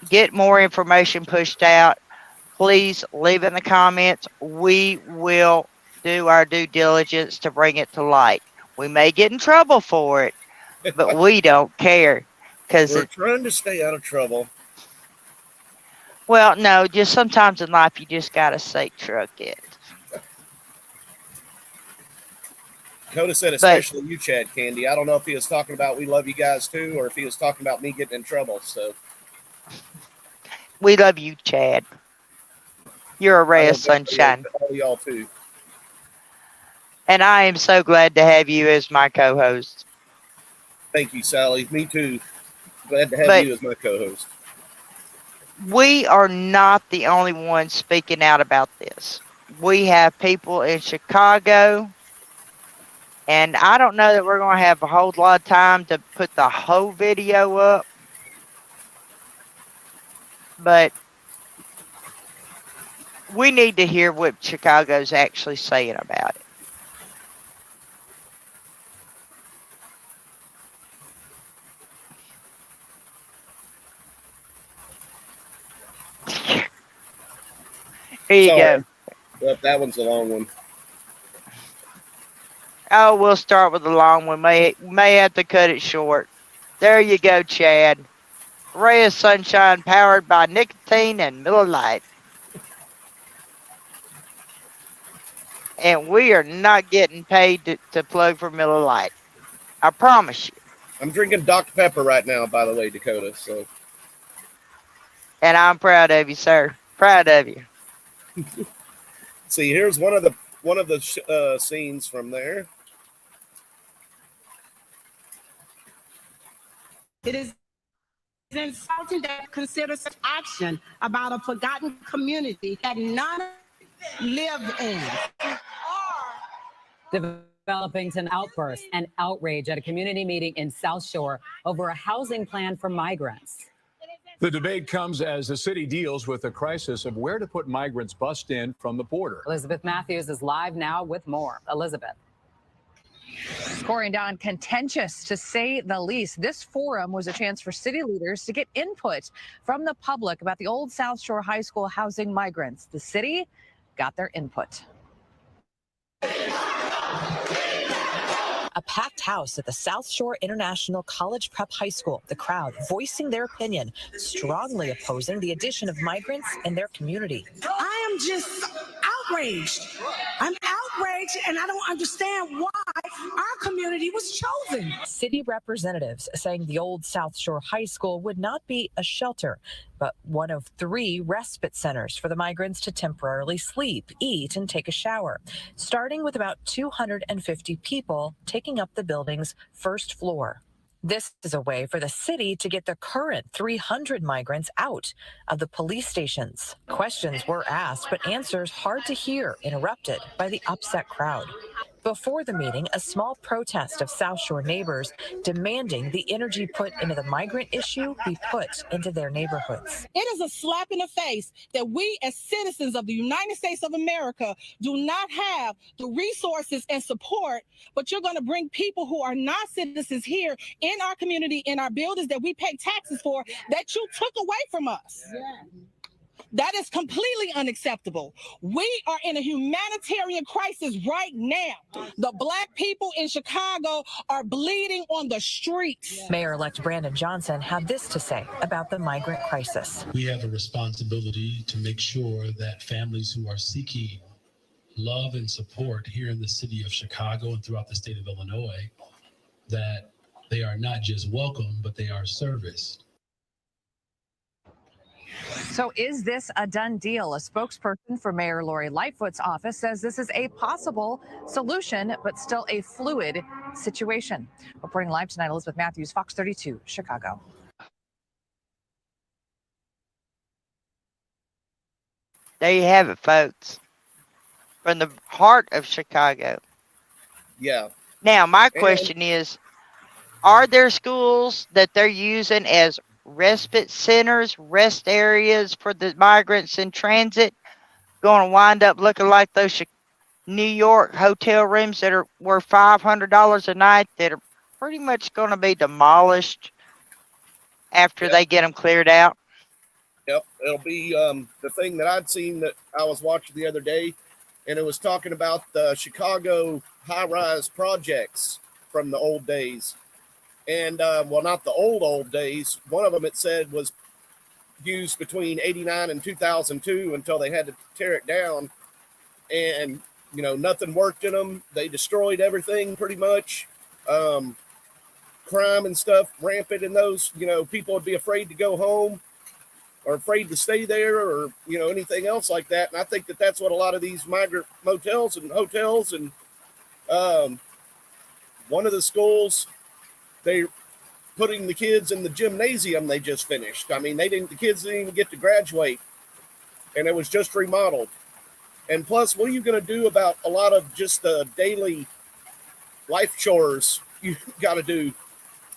get more information pushed out, please leave in the comments. We will do our due diligence to bring it to light. We may get in trouble for it, but we don't care. We're trying to stay out of trouble. Well, no, just sometimes in life you just got to say truck it. Coda said, especially you, Chad Candy. I don't know if he was talking about we love you guys too, or if he was talking about me getting in trouble. So we love you, Chad. You're a ray of sunshine. All y'all too. And I am so glad to have you as my co-host. Thank you, Sally. Me too. Glad to have you as my co-host. We are not the only ones speaking out about this. We have people in Chicago. And I don't know that we're going to have a whole lot of time to put the whole video up. But we need to hear what Chicago's actually saying about it. Here you go. Well, that one's a long one. Oh, we'll start with the long one. May have to cut it short. There you go, Chad. Ray of sunshine powered by nicotine and Miller Lite. And we are not getting paid to plug for Miller Lite. I promise you. I'm drinking Dr. Pepper right now, by the way, Dakota. So. And I'm proud of you, sir. Proud of you. See, here's one of the scenes from there. It is insulting that consider such action about a forgotten community that none live in. Developing some outbursts and outrage at a community meeting in South Shore over a housing plan for migrants. The debate comes as the city deals with the crisis of where to put migrants bussed in from the border. Elizabeth Matthews is live now with more. Elizabeth. Corey and Don, contentious to say the least. This forum was a chance for city leaders to get input from the public about the old South Shore High School housing migrants. The city got their input. A packed house at the South Shore International College Prep High School. The crowd voicing their opinion, strongly opposing the addition of migrants in their community. I am just outraged. I'm outraged, and I don't understand why our community was chosen. City representatives saying the old South Shore High School would not be a shelter, but one of 3 respite centers for the migrants to temporarily sleep, eat, and take a shower, starting with about 250 people taking up the building's first floor. This is a way for the city to get the current 300 migrants out of the police stations. Questions were asked, but answers hard to hear, interrupted by the upset crowd. Before the meeting, a small protest of South Shore neighbors demanding the energy put into the migrant issue be put into their neighborhoods. It is a slap in the face that we as citizens of the United States of America do not have the resources and support, but you're going to bring people who are not citizens here in our community, in our buildings that we pay taxes for, that you took away from us. Yeah. That is completely unacceptable. We are in a humanitarian crisis right now. The Black people in Chicago are bleeding on the streets. Mayor-elect Brandon Johnson had this to say about the migrant crisis. We have a responsibility to make sure that families who are seeking love and support here in the city of Chicago and throughout the state of Illinois, that they are not just welcome, but they are serviced. So is this a done deal? A spokesperson for Mayor Lori Lightfoot's office says this is a possible solution, but still a fluid situation. Reporting live tonight, Elizabeth Matthews, Fox 32, Chicago. There you have it, folks. From the heart of Chicago. Yeah. Now, my question is, are there schools that they're using as respite centers, rest areas for the migrants in transit, going to wind up looking like those New York hotel rooms that are worth $500 a night that are pretty much going to be demolished after they get them cleared out? Yep, it'll be the thing that I'd seen that I was watching the other day, and it was talking about the Chicago high-rise projects from the old days. And, well, not the old days. One of them, it said, was used between 89 and 2002 until they had to tear it down. And, you know, nothing worked in them. They destroyed everything pretty much. Crime and stuff rampant in those. You know, people would be afraid to go home or afraid to stay there or, you know, anything else like that. And I think that that's what a lot of these migrant motels and hotels and one of the schools, they're putting the kids in the gymnasium they just finished. I mean, the kids didn't even get to graduate, and it was just remodeled. And plus, what are you going to do about a lot of just the daily life chores you got to do,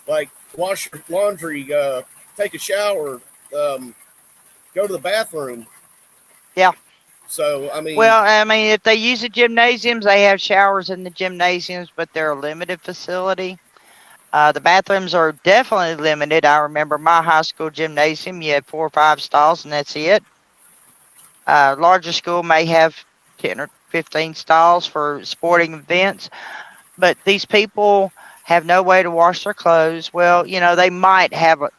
like wash your laundry, take a shower, go to the bathroom? Yeah. So, I mean... Well, I mean, if they use the gymnasiums, they have showers in the gymnasiums, but they're a limited facility. The bathrooms are definitely limited. I remember my high school gymnasium, you had 4 or 5 stalls, and that's it. Larger school may have 10 or 15 stalls for sporting events, but these people have no way to wash their clothes. Well, you know, they might have, 1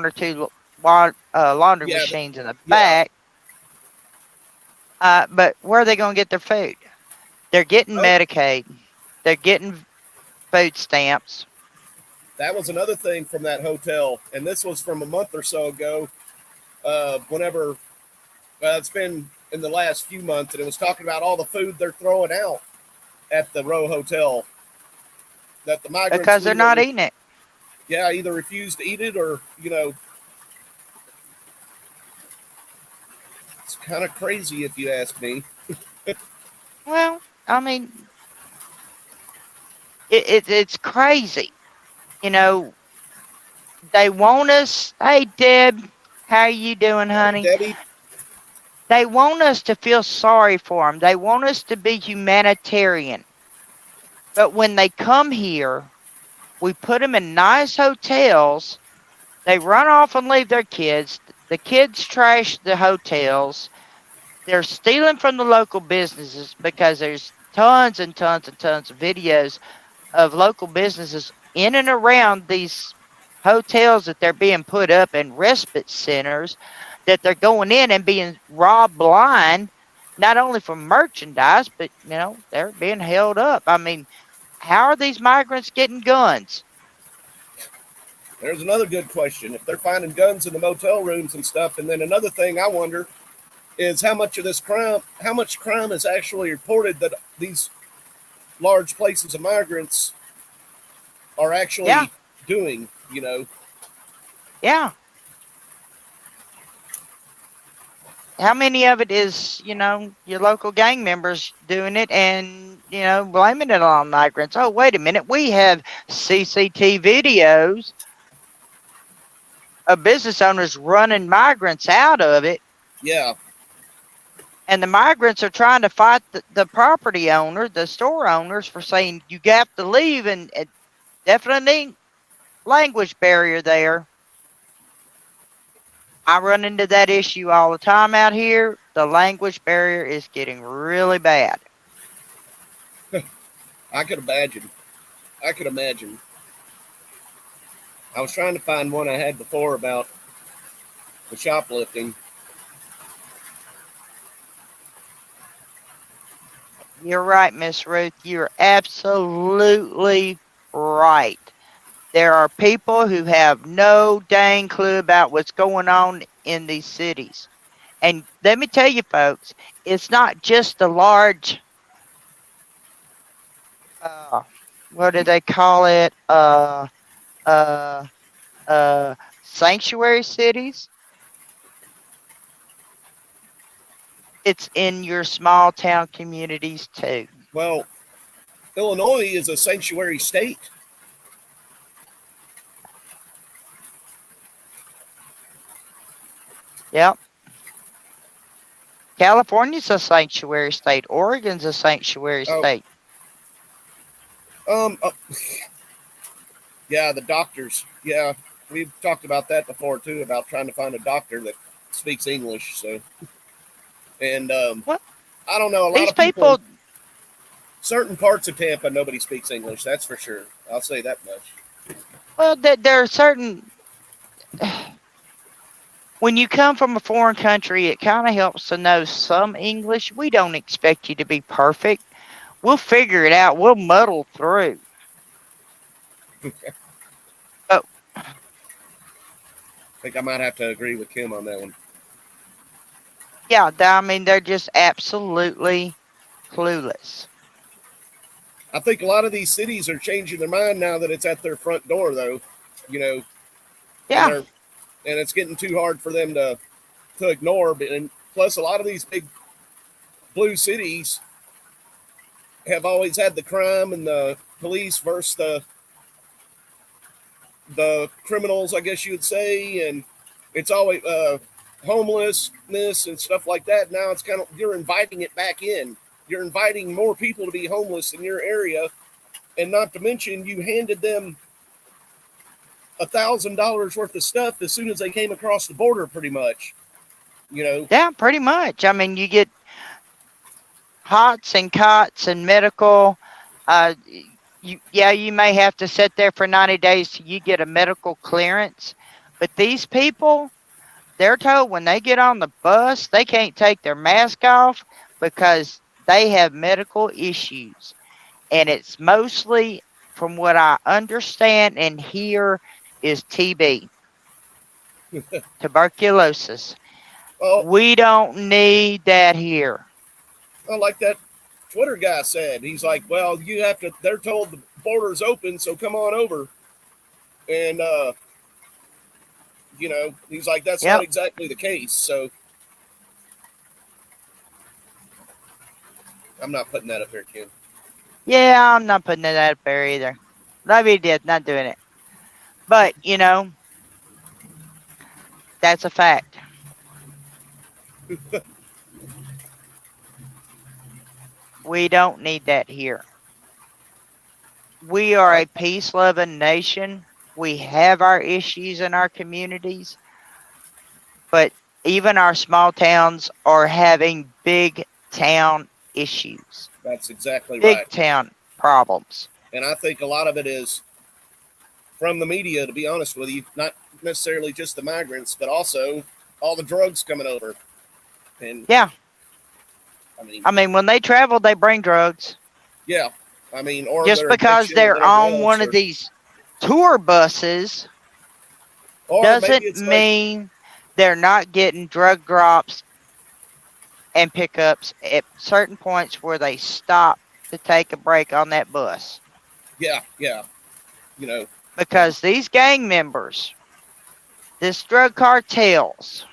or 2 laundry machines in the back, but where are they going to get their food? They're getting Medicaid. They're getting food stamps. That was another thing from that hotel, and this was from a month or so ago, whenever it's been in the last few months, and it was talking about all the food they're throwing out at the Row Hotel. That the migrants... Because they're not eating it. Yeah, either refuse to eat it or, it's kind of crazy if you ask me. Well, I mean, it's crazy. You know, they want us. Hey, Deb, how are you doing, honey? Debbie. They want us to feel sorry for them. They want us to be humanitarian. But when they come here, we put them in nice hotels. They run off and leave their kids. The kids trash the hotels. They're stealing from the local businesses because there's tons and tons and tons of videos of local businesses in and around these hotels that they're being put up in respite centers, that they're going in and being robbed blind, not only for merchandise, but, you know, they're being held up. I mean, how are these migrants getting guns? There's another good question. If they're finding guns in the motel rooms and stuff, and then another thing I wonder is how much crime is actually reported that these large places of migrants are actually doing, you know? Yeah. How many of it is, you know, your local gang members doing it and, you know, blaming it on migrants? Oh, wait a minute. We have CCTV videos of business owners running migrants out of it. Yeah. And the migrants are trying to fight the property owner, the store owners, for saying you got to leave, and definitely language barrier there. I run into that issue all the time out here. The language barrier is getting really bad. I could imagine. I was trying to find one I had before about the shoplifting. You're right, Miss Ruth. You're absolutely right. There are people who have no dang clue about what's going on in these cities. And let me tell you, folks, it's not just the large, what do they call it? Sanctuary cities. It's in your small town communities too. Well, Illinois is a sanctuary state. Yep. California's a sanctuary state. Oregon's a sanctuary state. Yeah, the doctors. Yeah, we've talked about that before too, about trying to find a doctor that speaks English. So, and I don't know. A lot of people. Certain parts of Tampa, nobody speaks English. That's for sure. I'll say that much. Well, there are certain. When you come from a foreign country, it kind of helps to know some English. We don't expect you to be perfect. We'll figure it out. We'll muddle through. I think I might have to agree with Kim on that one. Yeah, I mean, they're just absolutely clueless. I think a lot of these cities are changing their mind now that it's at their front door, though. You know. Yeah. And it's getting too hard for them to ignore. And plus, a lot of these big blue cities have always had the crime and the police versus the criminals, I guess you would say, and it's always homelessness and stuff like that. Now it's kind of, you're inviting it back in. You're inviting more people to be homeless in your area, and not to mention you handed them $1,000 worth of stuff as soon as they came across the border, pretty much. You know. Yeah, pretty much. I mean, you get hots and cots and medical. You may have to sit there for 90 days till you get a medical clearance. But these people, they're told when they get on the bus, they can't take their mask off because they have medical issues. And it's mostly, from what I understand and hear, is TB, tuberculosis. We don't need that here. Well, like that Twitter guy said, he's like, well, they're told the border's open, so come on over. And, you know, he's like, that's not exactly the case. So I'm not putting that up there, Kim. Yeah, I'm not putting that up there either. Love you, Dad, not doing it. But, you know, that's a fact. We don't need that here. we are a peace loving nation. We have our issues in our communities, but even our small towns are having big town issues, That's exactly big right. town problems. And I think a lot of it is from the media, to be honest with you, not necessarily just the migrants, but also all the drugs coming over. And yeah, I mean, when they travel, they bring drugs. Yeah, I mean, or Just their because addiction or they're whatever on else, one of these tour buses or maybe doesn't it's mean they're not getting drug drops and pickups at certain points where they stop to take a break on that bus. yeah, because these gang members, this drug cartels,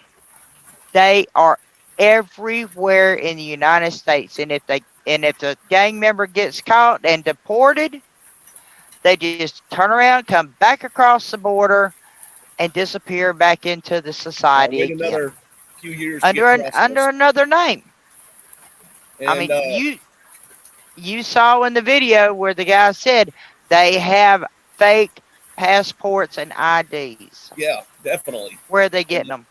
they are everywhere in the United States, and if the gang member gets caught and deported, they just turn around, come back across the border, and disappear back into the society wait again another few years to get under processed. another name. And You saw in the video where the guy said they have fake passports and IDs. Yeah, definitely. Where are they getting them?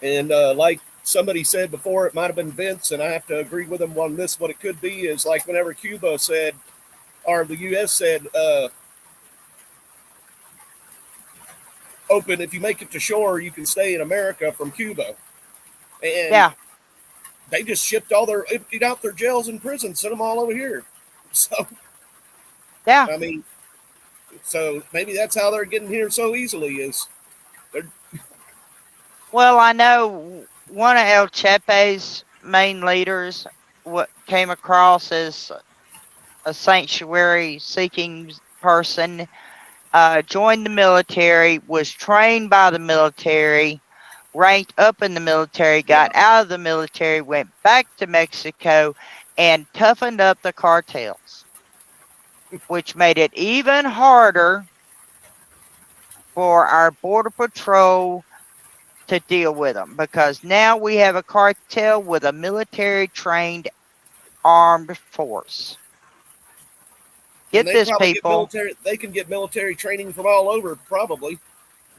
And like somebody said before, it might have been Vince, and I have to agree with him on this. What it could be is like whenever Cuba said, or the U.S. said, open, if you make it to shore, you can stay in America from Cuba. And they just emptied out their jails and prisons, sent them all over here. So, yeah. I mean, so maybe that's how they're getting here so easily is they're. Well, I know one of El Chepe's main leaders, what came across as a sanctuary seeking person, joined the military, was trained by the military, ranked up in the military, got out of the military, went back to Mexico, and toughened up the cartels, which made it even harder for our Border Patrol to deal with them, because now we have a cartel with a military trained armed force. Get this, people. They can get military training from all over, probably.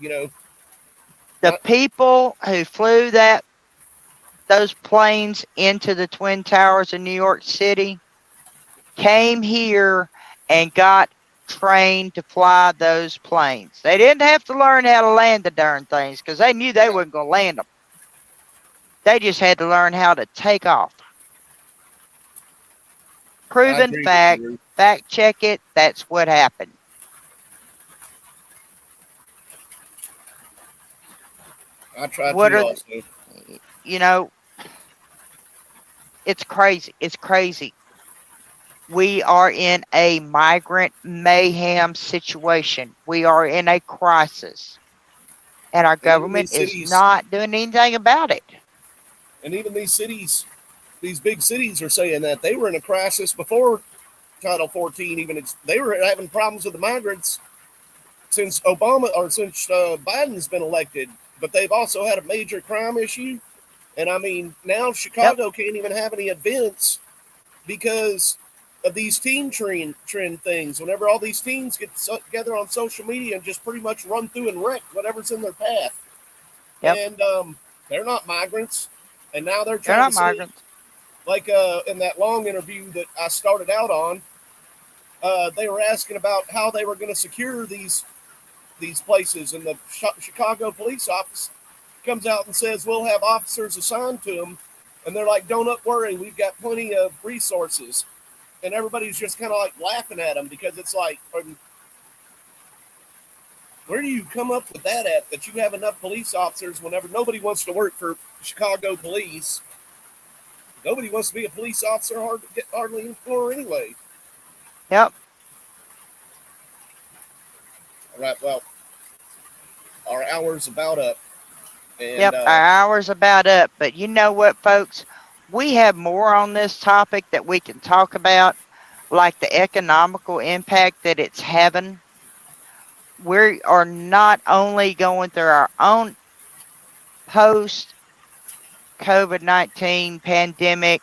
The people who flew those planes into the Twin Towers in New York City came here and got trained to fly those planes. They didn't have to learn how to land the darn things because they knew they weren't going to land them. They just had to learn how to take off. Proven fact. Fact check it. That's what happened. I tried to also. It's crazy. It's crazy. We are in a migrant mayhem situation. We are in a crisis. And our government is not doing anything about it. And even these cities, these big cities are saying that they were in a crisis before Title 14. Even they were having problems with the migrants since Biden's been elected. But they've also had a major crime issue. And I mean, now Chicago can't even have any events because of these teen trend things. Whenever all these teens get together on social media and just pretty much run through and wreck whatever's in their path. And they're not migrants. And now they're trying to say, like in that long interview that I started out on, they were asking about how they were going to secure these places, and the Chicago police office comes out and says, we'll have officers assigned to them. And they're like, don't worry, we've got plenty of resources. And everybody's just kind of like laughing at them because it's like, where do you come up with that at, that you have enough police officers whenever nobody wants to work for Chicago police? Nobody wants to be a police officer hardly anyway. Yep. All right, well, our hour's about up. And, our hour's about up. But you know what, folks? We have more on this topic that we can talk about, like the economical impact that it's having. We are not only going through our own post-COVID-19 pandemic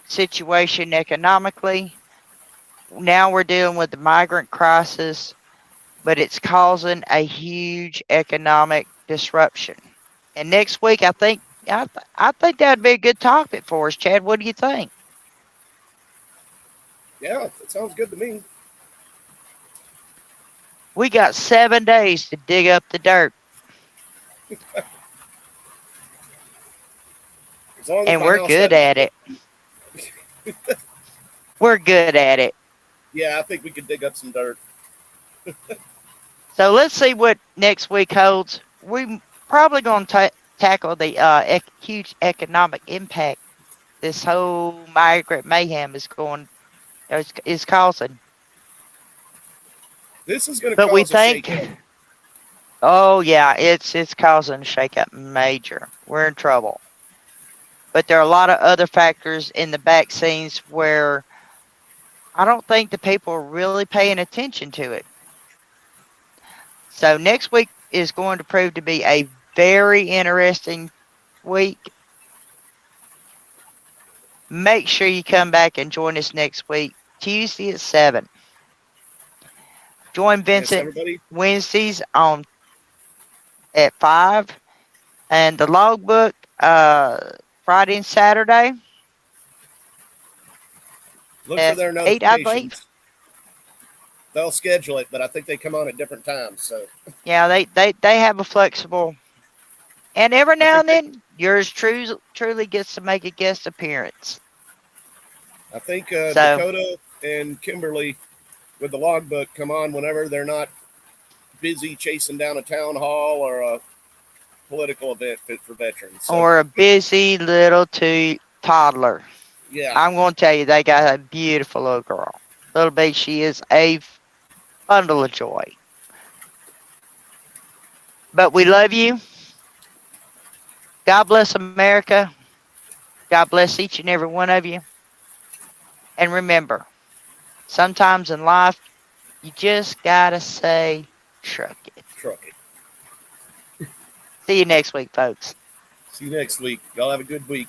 situation economically, now we're dealing with the migrant crisis, but it's causing a huge economic disruption. And next week, I think that'd be a good topic for us, Chad. What do you think? Yeah, that sounds good to me. We got 7 days to dig up the dirt. And we're good at it. We're good at it. Yeah, I think we could dig up some dirt. So let's see what next week holds. We're probably going to tackle the huge economic impact this whole migrant mayhem is causing. This is going to But cause we a think, shakeup. oh yeah, it's causing a shakeup major. We're in trouble. But there are a lot of other factors in the back scenes where I don't think the people are really paying attention to it. So next week is going to prove to be a very interesting week. Make sure you come back and join us next week, Tuesday at 7. Join Vincent Wednesdays at 5. And the logbook Friday and Saturday. Look for their 8, I believe. notifications. They'll schedule it, but I think they come on at different times. So yeah, they have a flexible. And every now and then, yours truly gets to make a guest appearance. I think Dakota and Kimberly with the logbook come on whenever they're not busy chasing down a town hall or a political event fit for veterans. So. Or a busy little toddler. Yeah. I'm going to tell you, they got a beautiful little girl. Little baby, she is a bundle of joy. But we love you. God bless America. God bless each and every one of you. And remember, sometimes in life, you just got to say, truck it. Truck it. See you next week, folks. See you next week. Y'all have a good week.